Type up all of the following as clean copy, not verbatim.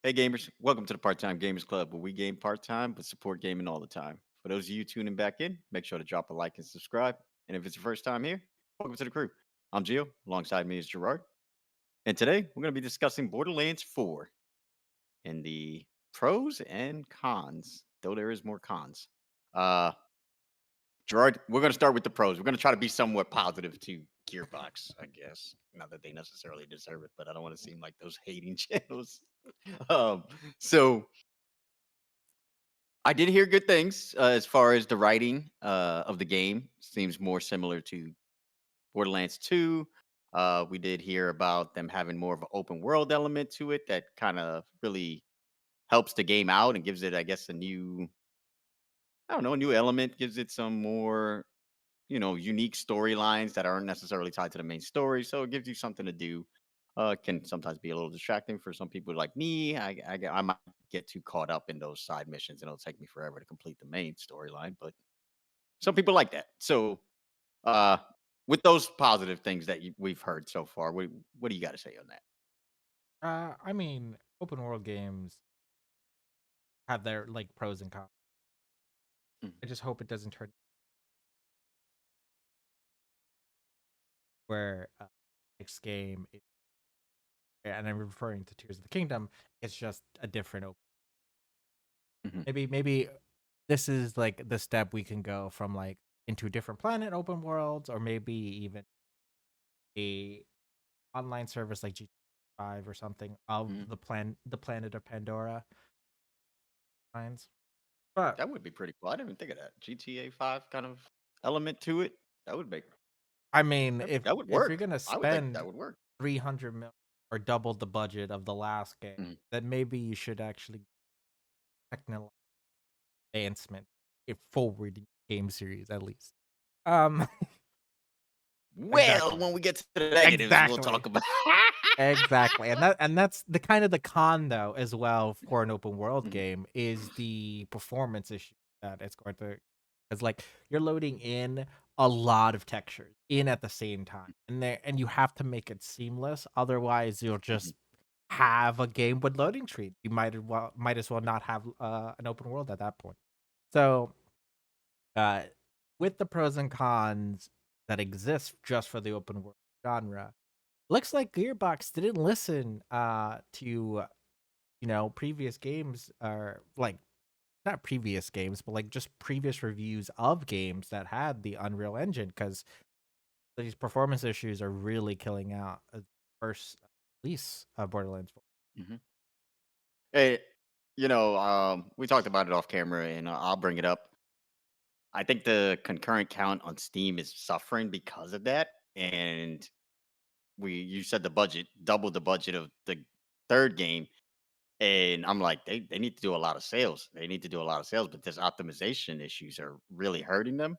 Hey gamers, welcome to the Part-Time Gamers Club where we game part-time but support gaming all the time. For those of you tuning back in, make sure to drop a like and subscribe. And if it's your first time here, welcome to the crew. I'm Gio, alongside me is Gerard. And today we're going to be discussing Borderlands 4 and the pros and cons, though there is more cons. Uh Gerard, we're going to start with the pros. We're going to try to be somewhat positive to Gearbox, I guess. Not that they necessarily deserve it, but I don't want to seem like those hating channels. um so I did hear good things as far as the writing of the game. Seems more similar to Borderlands 2. We did hear about them having more of an open world element to it that kind of really helps the game out and gives it, I guess, I don't know, a new element, gives it some more, unique storylines that aren't necessarily tied to the main story. So it gives you something to do. Can sometimes be a little distracting for some people like me. I might get too caught up in those side missions and it'll take me forever to complete the main storyline. But some people like that. So, uh, with those positive things that we've heard so far, what do you got to say on that? Open world games have their pros and cons. Mm. I just hope it doesn't turn where next game, and I'm referring to Tears of the Kingdom. It's just a different open. Mhm. Maybe this is like the step we can go from like into a different planet open worlds, or maybe even a online service like GTA 5 or something of Mhm. the planet of Pandora lines. But That would be pretty cool. I didn't even think of that. GTA 5 kind of element to it. That would make I mean, that would if you're work. gonna I would think spend that would work. 300 million or double the budget of the last game, Mhm. then maybe you should actually technical advancement if forwarding game series at least. Um, Well, exactly, when we get to the negatives, we'll exactly, talk about. exactly, and that's the kind of the con though as well for an open world Mhm. game is the performance issue that it's going to, because like you're loading in a lot of textures in at the same time, and you have to make it seamless, otherwise you'll Mhm. just have a game with loading screen. You might as well not have an open world at that point. So, uh, with the pros and cons that exist just for the open world genre, looks like Gearbox didn't listen to previous games, or like not previous games, but like just previous reviews of games that had the Unreal Engine, because these performance issues are really killing out first release of Borderlands 4. Mhm. Hey, we talked about it off camera, and I'll bring it up. I think the concurrent count on Steam is suffering because of that. And you said the budget, double the budget of the third game. And I'm like, they need to do a lot of sales. They need to do a lot of sales, but this optimization issues are really hurting them.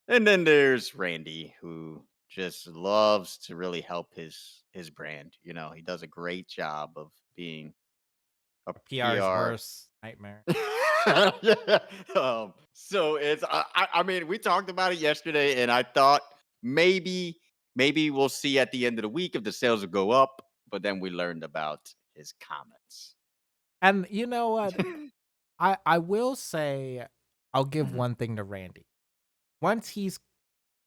And then there's Randy, who just loves to really help his brand. He does a great job of being a PR's PR. worst nightmare. Yeah. So I mean, we talked about it yesterday, and I thought maybe we'll see at the end of the week if the sales will go up. But then we learned about his comments. And you know what? I will say I'll give Mhm. one thing to Randy. Once he's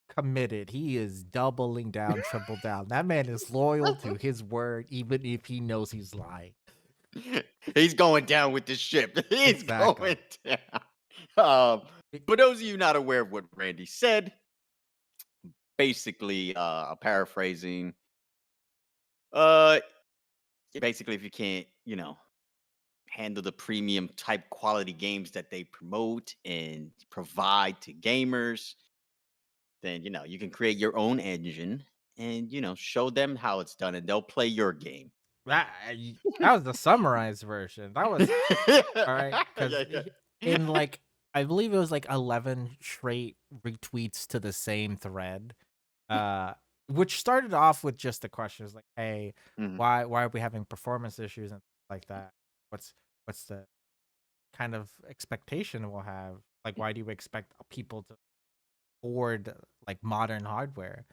committed, he is doubling down, triple down. That man is loyal to his word, even if he knows he's lying. He's going down with the ship. He's Exactly. going down. Um, It- for those of you not aware of what Randy said, basically, paraphrasing, uh, basically, if you can't, handle the premium type quality games that they promote and provide to gamers, then you can create your own engine and show them how it's done, and they'll play your game. that was the summarized version. That was all right, because Yeah, in yeah. like I believe it was like 11 straight retweets to the same thread, uh, which started off with just the questions like, "Hey, Mhm, why are we having performance issues and stuff like that? What's the kind of expectation we'll have? Like, why do you expect people to afford like modern hardware?"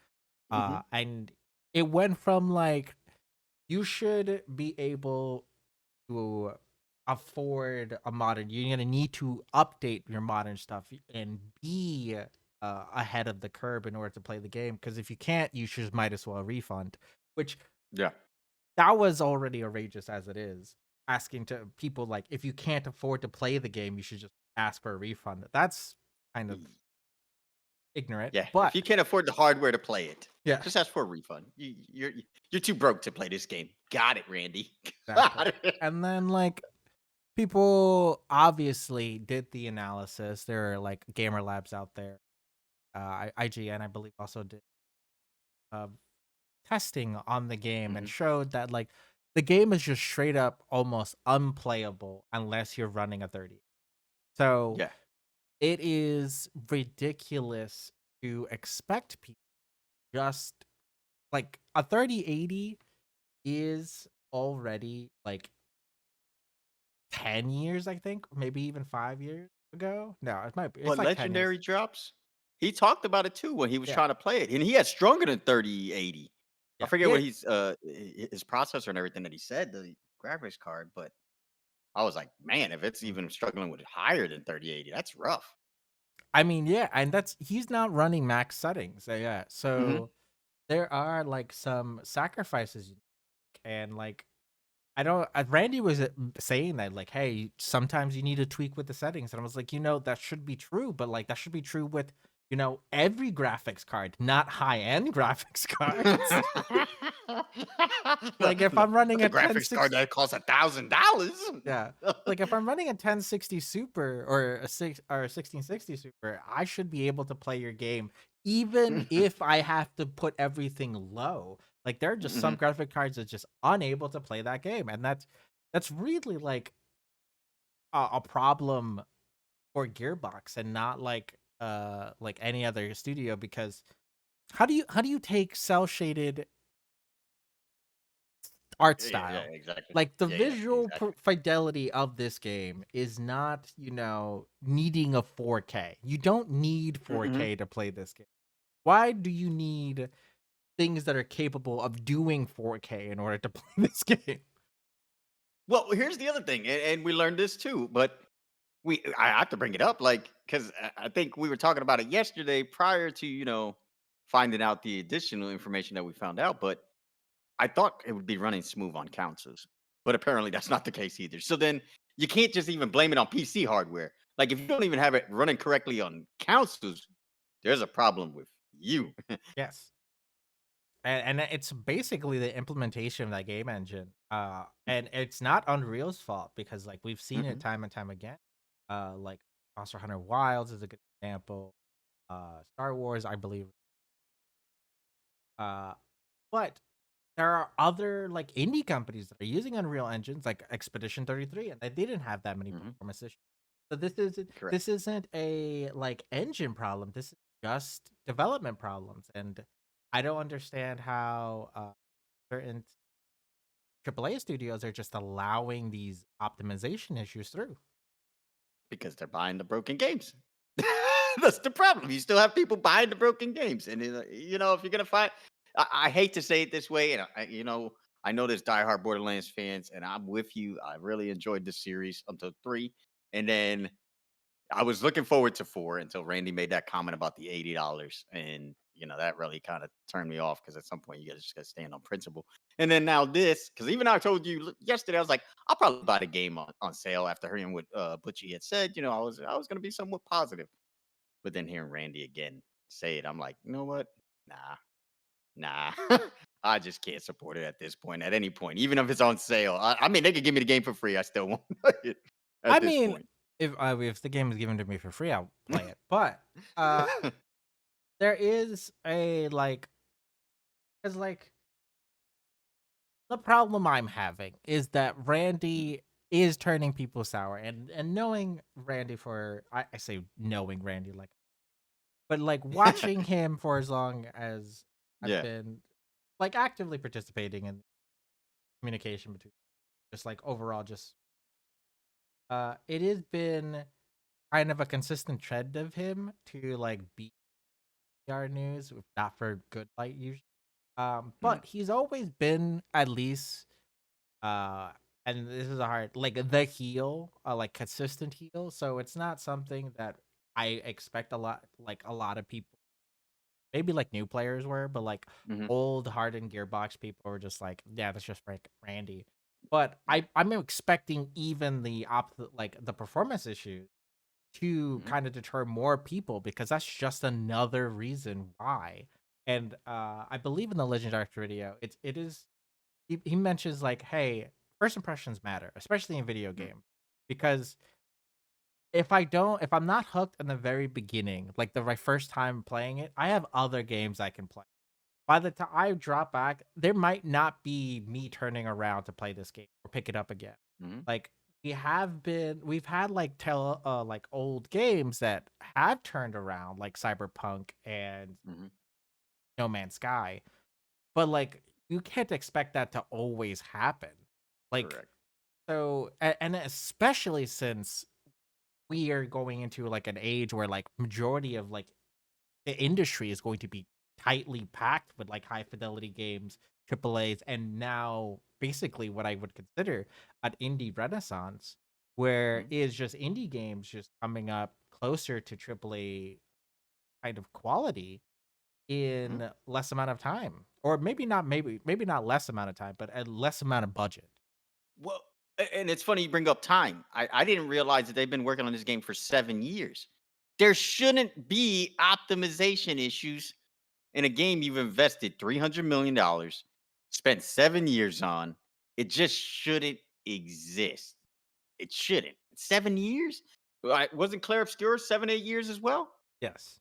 mhm, And it went from like you should be able to afford a modern, you're gonna need to update your modern stuff and be ahead of the curve in order to play the game. Because if you can't, you just might as well refund. Which Yeah. that was already outrageous as it is. Asking to people like, if you can't afford to play the game, you should just ask for a refund. That's kind of ignorant, Yeah, if but you can't afford the hardware to play it, yeah, just ask for a refund. You're too broke to play this game. Got it, Randy. exactly. Got it. And then like people obviously did the analysis. There are like gamer labs out there. IGN, I believe, also did uh, testing on the game and Mhm. showed that like the game is just straight up almost unplayable unless you're running a 30. So Yeah. it is ridiculous to expect people just like a 3080 is already like 10 years, I think, maybe even 5 years ago. No, it might be. It's What like 10 years. legendary drops? He talked about it too when he was Yeah. trying to play it, and he had stronger than 3080. I Yeah. forget Yeah. what his processor and everything that he said, the graphics card, but I was like, man, if it's Mm. even struggling with higher than 3080, that's rough. I mean, yeah, and that's he's not running max settings. Yeah. Hmm. So there are like some sacrifices and like I don't. Randy was saying that like, hey, sometimes you need to tweak with the settings, and I was like, that should be true, but like that should be true with every graphics card, not high end graphics cards. Like if I'm running Not the a graphics card 1060, that costs $1,000. yeah, like if I'm running a 1060 Super or a 1660 Super, I should be able to play your game, even if I have to put everything low. Like there are just some Mhm. graphic cards that just unable to play that game, and that's really like a problem for Gearbox and not like any other studio because how do you take cell shaded art Yeah, style? exactly. Like the Yeah, visual exactly. fidelity of this game is not, needing a 4K. You don't need Mhm. 4K to play this game. Why do you need things that are capable of doing 4K in order to play this game? Well, here's the other thing, and we learned this too, but I have to bring it up, like, because I think we were talking about it yesterday prior to finding out the additional information that we found out. But I thought it would be running smooth on consoles, but apparently that's not the case either. So then you can't just even blame it on PC hardware. Like if you don't even have it running correctly on consoles, there's a problem with you. Yes. And it's basically the implementation of that game engine. And it's not Unreal's fault because like we've seen it Mhm. time and time again. Like Monster Hunter Wilds is a good example. Star Wars, I believe. Uh, but there are other like indie companies that are using Unreal engines, like Expedition 33, and they didn't have that many Mhm. performance issues. So this isn't a like engine problem. This is just development problems, and I don't understand how certain AAA studios are just allowing these optimization issues through. Because they're buying the broken games. That's the problem. You still have people buying the broken games, and if you're gonna find, I hate to say it this way, and I know there's diehard Borderlands fans, and I'm with you. I really enjoyed the series until 3, and then I was looking forward to 4 until Randy made that comment about the $80, and that really kind of turned me off because at some point you guys just got to stand on principle. And then now this, because even I told you yesterday, I was like, I'll probably buy the game on sale after hearing what Butchie had said. I was going to be somewhat positive, but then hearing Randy again say it, I'm like, you know what? Nah. I just can't support it at this point. At any point, even if it's on sale, I mean, they could give me the game for free. I still won't play it I at this mean, point. if the game is given to me for free, I'll play it. But uh, there is a like, because like the problem I'm having is that Randy is turning people sour, and knowing Randy for I say knowing Randy like, but like watching him for as long as I've Yeah. been like actively participating in communication between just like overall just it has been kind of a consistent trend of him to like be PR news, if not for good light usually. Mhm. But he's always been at least uh and this is a hard like the heal, like consistent heal. So it's not something that I expect a lot of people, maybe like new players were, but like Hmm. old hardened Gearbox people were just like, yeah, that's just Randy. But Yeah. I'm expecting even the like the performance issues to Hmm. kind of deter more people because that's just another reason why. And I believe in the Legend Arc video, it is he mentions like, hey, first impressions matter, especially in video Hmm. game, because if I'm not hooked in the very beginning, like the first time playing it, I have other games I can play. By the time I drop back, there might not be me turning around to play this game or pick it up again. Hmm. Like we've had like like old games that have turned around, like Cyberpunk and Hmm. No Man's Sky, but like you can't expect that to always happen. Like Correct. and especially since we are going into like an age where like majority of like the industry is going to be tightly packed with like high fidelity games, triple A's, and now basically what I would consider an indie renaissance, where Hmm. is just indie games just coming up closer to triple A kind of quality Hmm. in less amount of time, or maybe not less amount of time, but a less amount of budget. Well, and it's funny you bring up time. I didn't realize that they've been working on this game for 7 years. There shouldn't be optimization issues in a game you've invested $300 million, spent 7 years on. It just shouldn't exist. It shouldn't. 7 years? Wasn't Claire Obscura 7, 8 years as well? Yes.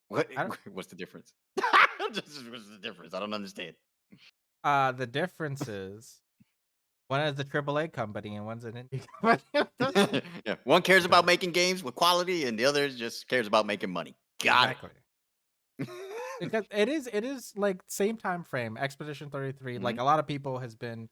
What? I don't, What's the difference? What's the difference? I don't understand. the difference is one is a triple A company and one's an indie company. Yeah, one cares about Different. making games with quality, and the other just cares about making money. Got Exactly. it. Because it is like same time frame. Expedition 33, like Mhm, a lot of people has been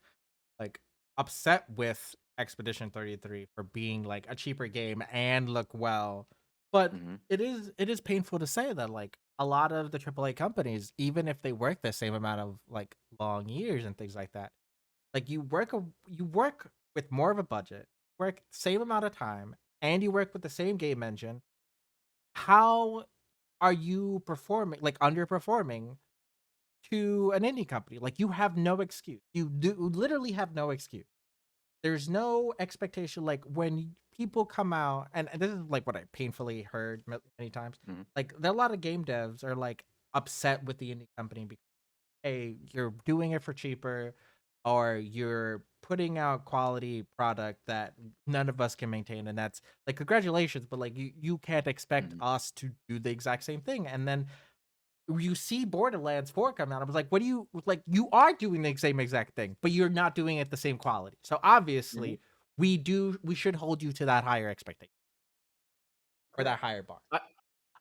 like upset with Expedition 33 for being like a cheaper game and look well. But mhm, it is painful to say that like a lot of the AAA companies, even if they work the same amount of like long years and things like that, like you work with more of a budget, work same amount of time, and you work with the same game engine. How are you performing like underperforming to an indie company? Like you have no excuse. You do literally have no excuse. There's no expectation. Like when people come out, and this is like what I painfully heard many times. mhm, Like there are a lot of game devs are like upset with the indie company because hey, you're doing it for cheaper, or you're putting out quality product that none of us can maintain, and that's like congratulations, but like you can't expect mhm, us to do the exact same thing. And then you see Borderlands 4 come out. I was like, what do you like? You are doing the same exact thing, but you're not doing it the same quality. So mhm. obviously, we should hold you to that higher expectation or that Correct. higher bar.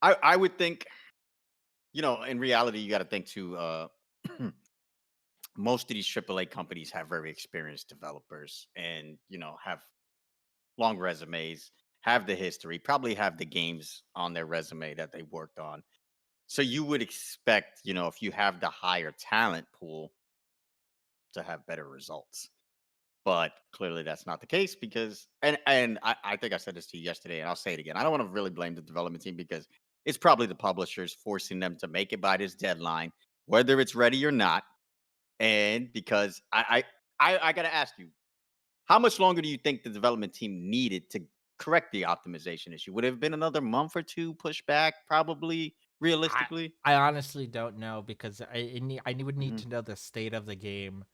I would think, in reality, you got to think too. Most of these AAA companies have very experienced developers, and have long resumes, have the history, probably have the games on their resume that they worked on. So you would expect, if you have the higher talent pool, to have better results. But clearly that's not the case because and I think I said this to you yesterday and I'll say it again. I don't want to really blame the development team because it's probably the publishers forcing them to make it by this deadline, whether it's ready or not. And because I gotta ask you, how much longer do you think the development team needed to correct the optimization issue? Would it have been another month or two pushback, probably I realistically? I honestly don't know because I would need Hmm. to know the state of the game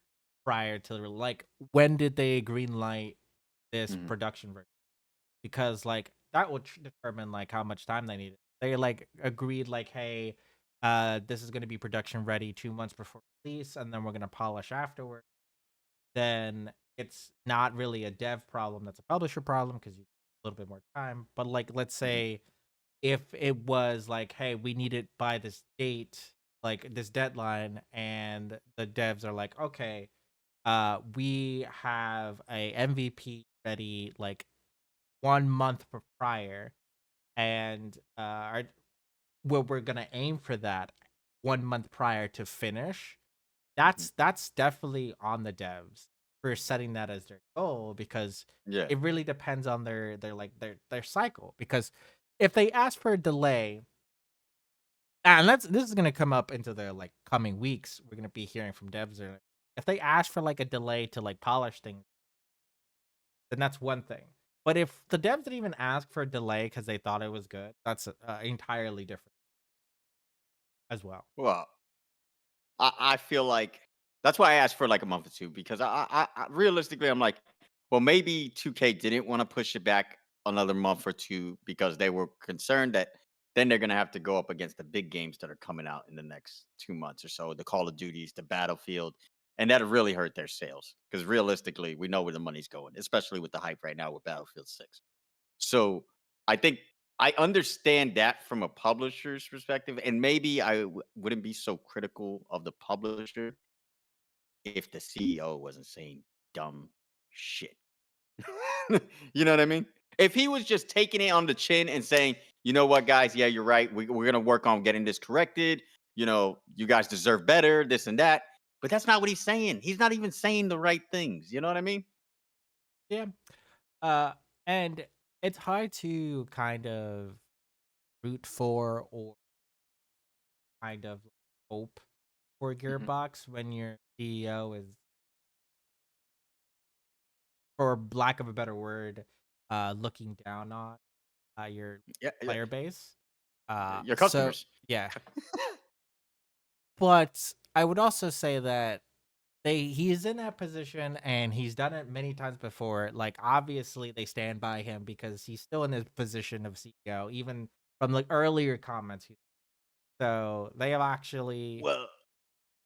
prior to like when did they green light this Hmm. production version, because like that would determine like how much time they needed. They like agreed like, hey, this is going to be production ready 2 months before release, and then we're going to polish afterward. Then it's not really a dev problem, that's a publisher problem because you a little bit more time. But like let's Hmm. say if it was like, hey, we need it by this date, like this deadline, and the devs are like, okay, we have a MVP ready like 1 month prior, and we're gonna aim for that 1 month prior to finish. Mhm. That's definitely on the devs for setting that as their goal because Yeah. it really depends on their cycle. Because if they ask for a delay, and this is gonna come up into the like coming weeks, we're gonna be hearing from devs or if they ask for like a delay to like polish things, then that's one thing. But if the devs didn't even ask for a delay because they thought it was good, that's entirely different as well. Well, I feel like that's why I asked for like a month or two because realistically I'm like, well, maybe 2K didn't want to push it back another month or two because they were concerned that then they're gonna have to go up against the big games that are coming out in the next 2 months or so, the Call of Duties, the Battlefield, and that'll really hurt their sales because realistically, we know where the money's going, especially with the hype right now with Battlefield 6. So I think I understand that from a publisher's perspective, and maybe wouldn't be so critical of the publisher if the CEO wasn't saying dumb shit. You know what I mean? If he was just taking it on the chin and saying, you know what, guys, yeah, you're right. We're going to work on getting this corrected. You know, you guys deserve better, this and that. But that's not what he's saying. He's not even saying the right things. You know what I mean? Yeah. Uh, and it's hard to kind of root for or kind of hope for Hmm. Gearbox when your CEO is, for lack of a better word, looking down on your Yeah, yeah. player base. Your So customers. yeah, but I would also say that he's in that position and he's done it many times before. Like obviously they stand by him because he's still in his position of CEO, even from like earlier comments. So they have actually Well,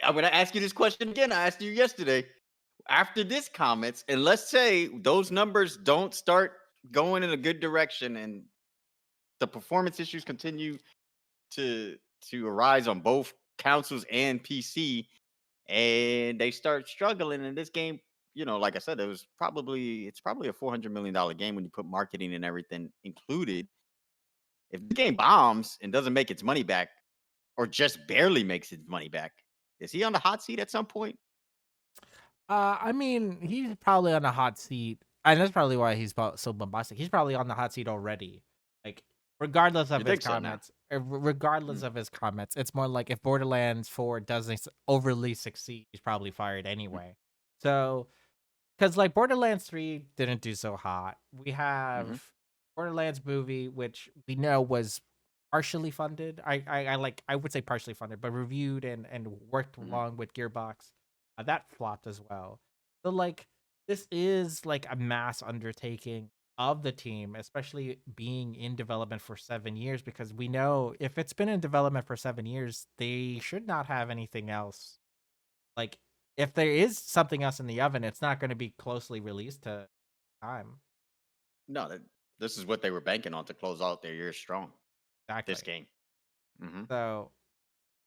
I'm gonna ask you this question again. I asked you yesterday. After this comments, and let's say those numbers don't start going in a good direction, and the performance issues continue to arise on both consoles and PC, and they start struggling in this game. You know, like I said, it's probably a $400 million game when you put marketing and everything included. If the game bombs and doesn't make its money back, or just barely makes its money back, is he on the hot seat at some point? I mean, he's probably on a hot seat, and that's probably why he's so bombastic. He's probably on the hot seat already. Like, regardless You of his think so now? comments, regardless Mm, of his comments, it's more like if Borderlands 4 doesn't overly succeed, he's probably fired mm, anyway. So, because like Borderlands 3 didn't do so hot, we mhm, have Borderlands movie, which we know was partially funded. I would say partially funded, but reviewed and worked mhm. along with Gearbox. That flopped as well. So like this is like a mass undertaking of the team, especially being in development for 7 years, because we know if it's been in development for 7 years, they should not have anything else. Like if there is something else in the oven, it's not going to be closely released to time. No, this is what they were banking on to close out their year strong. This Exactly. game. Mhm. So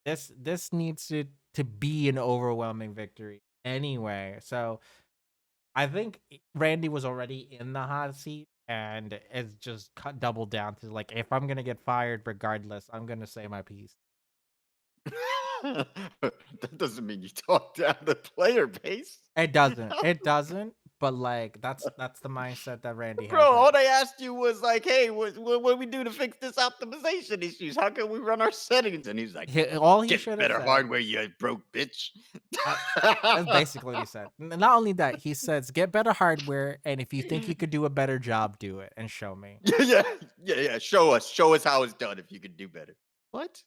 this needs to be an overwhelming victory anyway. So I think Randy was already in the hot seat and it's just cut double down to like if I'm gonna get fired regardless, I'm gonna say my piece. That doesn't mean you talk down the player base. It doesn't, but like that's the mindset that Randy Bro, has right all now. they asked you was like, "Hey, what we do to fix this optimization issues? How can we run our settings?" And he's like, All he "Get should have better said, hardware, you broke bitch." uh, that's basically what he said. Not only that, he says, "Get better hardware, and if you think you could do a better job, do it and show me." Yeah, yeah, yeah, yeah. Show us how it's done if you could do better. What?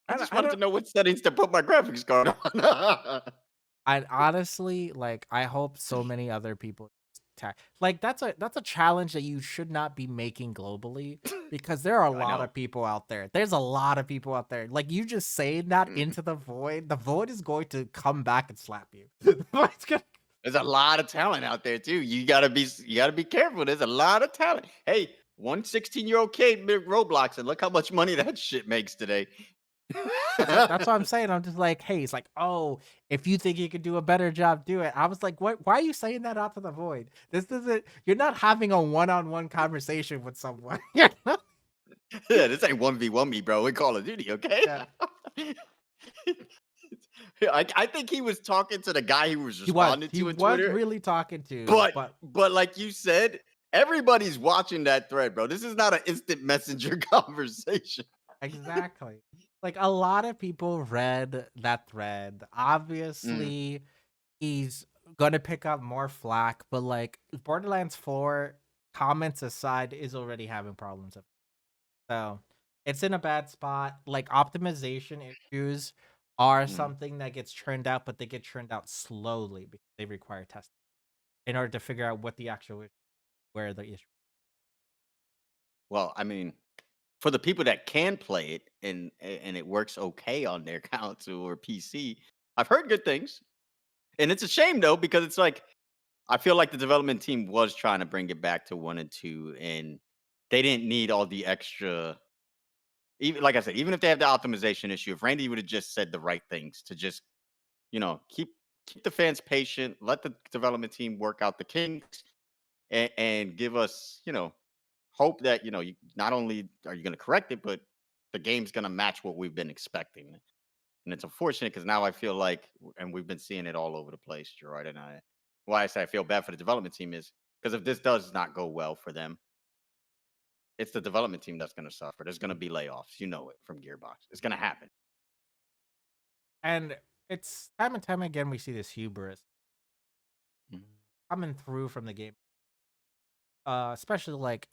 I just I wanted to don't. know what settings to put my graphics card on. I honestly like. I hope so many other people. Like that's a challenge that you should not be making globally because there are a I lot know. of people out there. There's a lot of people out there. Like you just saying that Mhm. into the void. The void is going to come back and slap you. It's gonna- There's a lot of talent out there too. You gotta be careful. There's a lot of talent. Hey, one 16-year-old kid made Roblox and look how much money that shit makes today. That's what I'm saying. I'm just like, hey, it's like, oh, if you think you could do a better job, do it. I was like, what? Why are you saying that out to the void? This isn't. You're not having a one-on-one conversation with someone. You're not- Yeah, this ain't 1v1 me, bro. We Call of Duty, okay? yeah. I think he was talking to the guy who was He was. responding He to in was Twitter, really talking to, but but but like you said, everybody's watching that thread, bro. This is not an instant messenger conversation. exactly. Like a lot of people read that thread. Mm, Obviously, he's gonna pick up more flack, but like Borderlands 4, comments aside, is already having problems. So it's in a bad spot. Like optimization issues are mm. something that gets churned out, but they get churned out slowly because they require testing in order to figure out what the actual issue, where the issue. Well, I mean, for the people that can play it and it works okay on their console or PC, I've heard good things. And it's a shame though, because it's like I feel like the development team was trying to bring it back to 1 and 2, and they didn't need all the extra. Even like I said, even if they have the optimization issue, if Randy would have just said the right things to just keep the fans patient, let the development team work out the kinks, and give us hope that you not only are you going to correct it, but the game's going to match what we've been expecting. And it's unfortunate because now I feel like, and we've been seeing it all over the place, Gerard. And why I say I feel bad for the development team is because if this does not go well for them, it's the development team that's going to suffer. There's going to be layoffs, it from Gearbox. It's going to happen. And it's time and time again we see this hubris Mhm. coming through from the game, especially like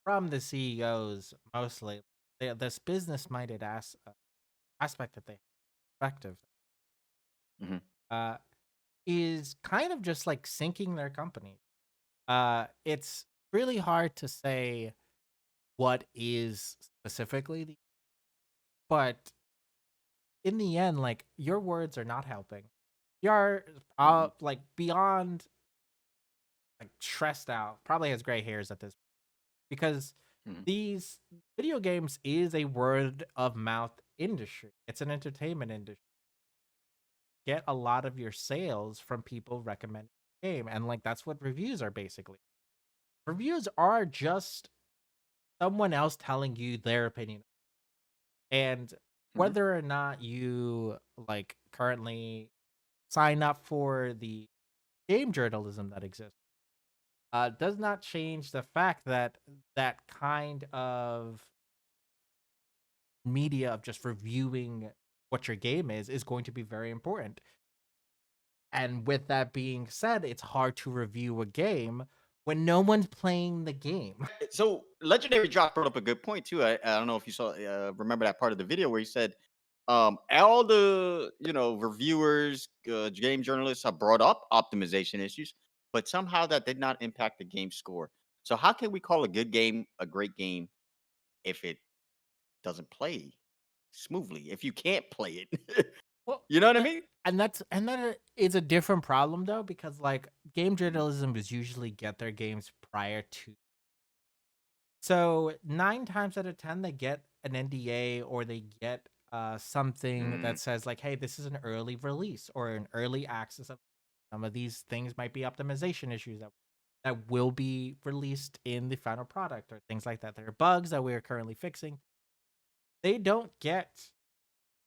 from the CEOs mostly. This business minded aspect that they perspective Mhm. uh, is kind of just like sinking their company. It's really hard to say what is specifically, but in the end, like your words are not helping. You're Mhm. like beyond like stressed out. Probably has gray hairs at this because Mhm. these video games is a word of mouth industry. It's an entertainment industry. Get a lot of your sales from people recommending the game, and like that's what reviews are basically. Reviews are just someone else telling you their opinion, and Mhm. whether or not you like currently sign up for the game journalism that exists does not change the fact that that kind of media of just reviewing what your game is going to be very important. And with that being said, it's hard to review a game when no one's playing the game. So Legendary Drop brought up a good point too. I don't know if you saw remember that part of the video where he said all the reviewers, game journalists have brought up optimization issues, but somehow that did not impact the game score. So how can we call a good game a great game if it doesn't play smoothly? If you can't play it, Well, you know what I a- mean? and that is a different problem though because like game journalism is usually get their games prior to. So 9 times out of 10 they get an NDA or they get something Mm, that says like, hey, this is an early release or an early access of some of these things might be optimization issues that will be released in the final product or things like that. There are bugs that we are currently fixing. They don't get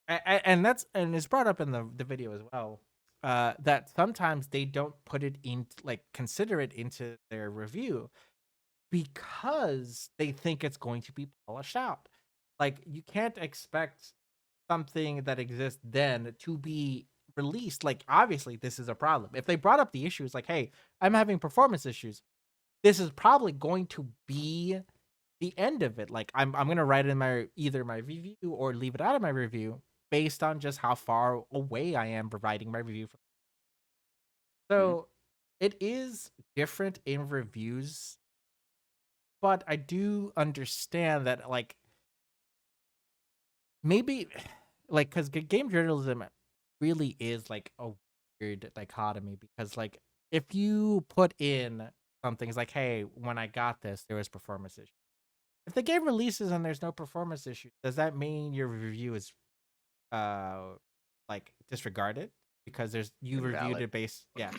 and that's and it's brought up in the video as well that sometimes they don't put it in like consider it into their review because they think it's going to be polished out. Like you can't expect something that exists then to be released. Like obviously this is a problem. If they brought up the issues like, "Hey, I'm having performance issues." This is probably going to be the end of it. Like I'm going to write it in my either my review or leave it out of my review based on just how far away I am providing my review. mhm. So it is different in reviews, but I do understand that like maybe like because game journalism really is like a weird dichotomy because like if you put in some things like, hey, when I got this there was performance issues, if the game releases and there's no performance issues, does that mean your review is uh like disregarded because there's you reviewed Invalid. it based, yeah,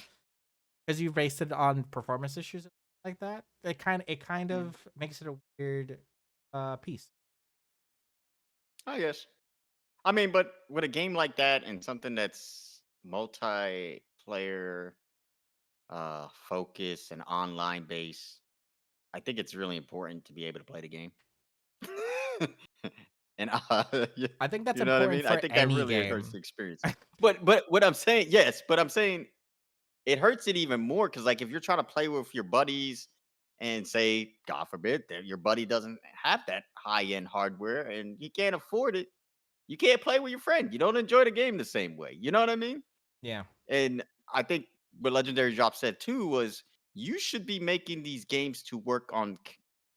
because you based it on performance issues like that? It kind Mm, of makes it a weird piece. I guess. I mean, but with a game like that and something that's multiplayer, focus and online base, I think it's really important to be able to play the game. And you, I think that's you know what I important mean? I for think that any really hurts the game. experience. But what I'm saying, yes, but I'm saying it hurts it even more because like if you're trying to play with your buddies and say, God forbid, that your buddy doesn't have that high end hardware and you can't afford it, you can't play with your friend. You don't enjoy the game the same way. You know what I mean? Yeah. And I think what Legendary Drop said too was you should be making these games to work on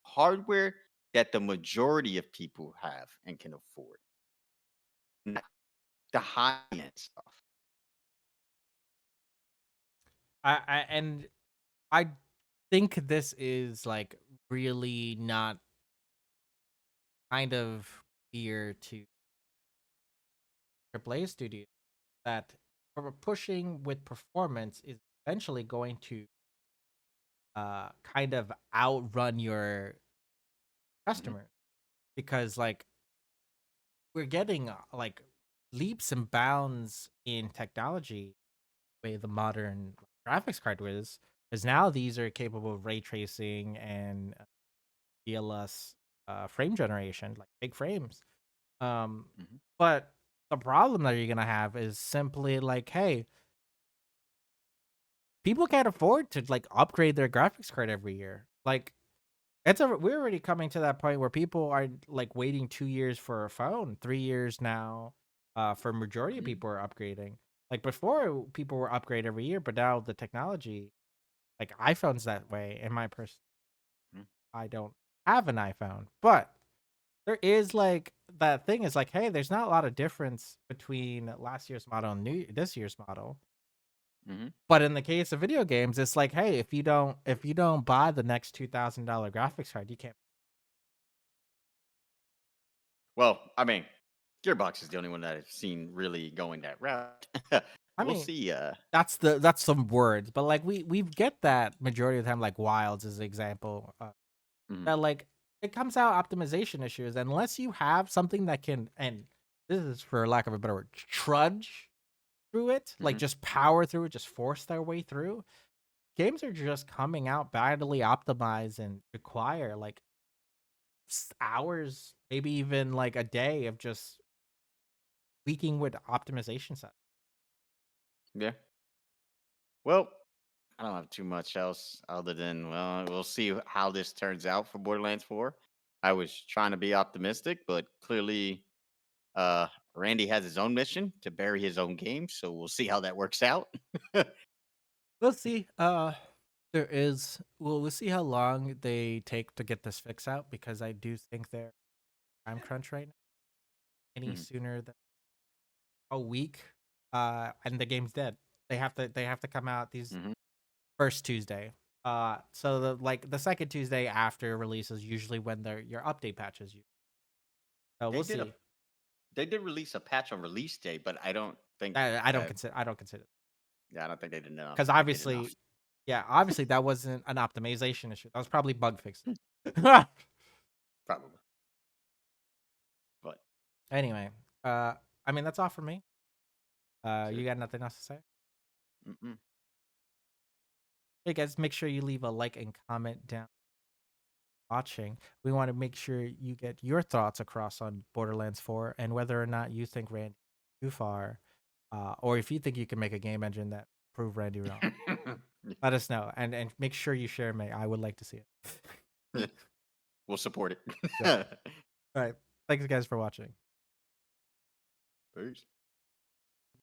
hardware that the majority of people have and can afford, not the high end stuff. And I think this is like really not kind of gear to AAA studio that pushing with performance is eventually going to kind of outrun your Mhm, customer, because like we're getting like leaps and bounds in technology way the modern graphics card is, because now these are capable of ray tracing and DLS frame generation, like big frames. Um, mhm, but the problem that you're gonna have is simply like, hey, people can't afford to like upgrade their graphics card every year. Like we're already coming to that point where people are like waiting 2 years for a phone, 3 years now. For majority of mhm, people are upgrading. Like before, people were upgrade every year, but now the technology, like iPhones, that way. In my person, mhm, I don't have an iPhone, but there is like that thing is like, hey, there's not a lot of difference between last year's model and this year's model. mhm. But in the case of video games, it's like, hey, if you don't buy the next $2,000 graphics card, you can't. Well, I mean, Gearbox is the only one that I've seen really going that route. I We'll mean, see. that's some words, but like we get that majority of the time, like Wilds is an example. Mhm, That like it comes out optimization issues unless you have something that can, and this is for lack of a better word, trudge through it, like mhm. just power through it, just force their way through. Games are just coming out badly optimized and require like hours, maybe even like a day of just tweaking with optimization set. Yeah. Well, I don't have too much else other than, well, we'll see how this turns out for Borderlands 4. I was trying to be optimistic, but clearly uh Randy has his own mission to bury his own game, so we'll see how that works out. We'll see. We'll see how long they take to get this fix out, because I do think they're time crunch right now. Any Mhm, sooner than a week, and the game's dead. They have to come out these mhm. first Tuesday. So the second Tuesday after release is usually when your update patches you. So They we'll did a see. they did release a patch on release day, but I don't think I don't that consider. I don't consider, yeah, I don't think they did enough. because They did enough. obviously, yeah, obviously that wasn't an optimization issue. That was probably bug fixes. Probably. But Anyway, uh, I mean that's all for me. that's You it. got nothing else to say? Mm-mm. Hey guys, make sure you leave a like and comment down watching. We want to make sure you get your thoughts across on Borderlands 4 and whether or not you think Randy too far, or if you think you can make a game engine that prove Randy wrong. Let us know, and make sure you share me. I would like to see it. We'll support Yeah. it. All right. Thanks guys for watching. Peace.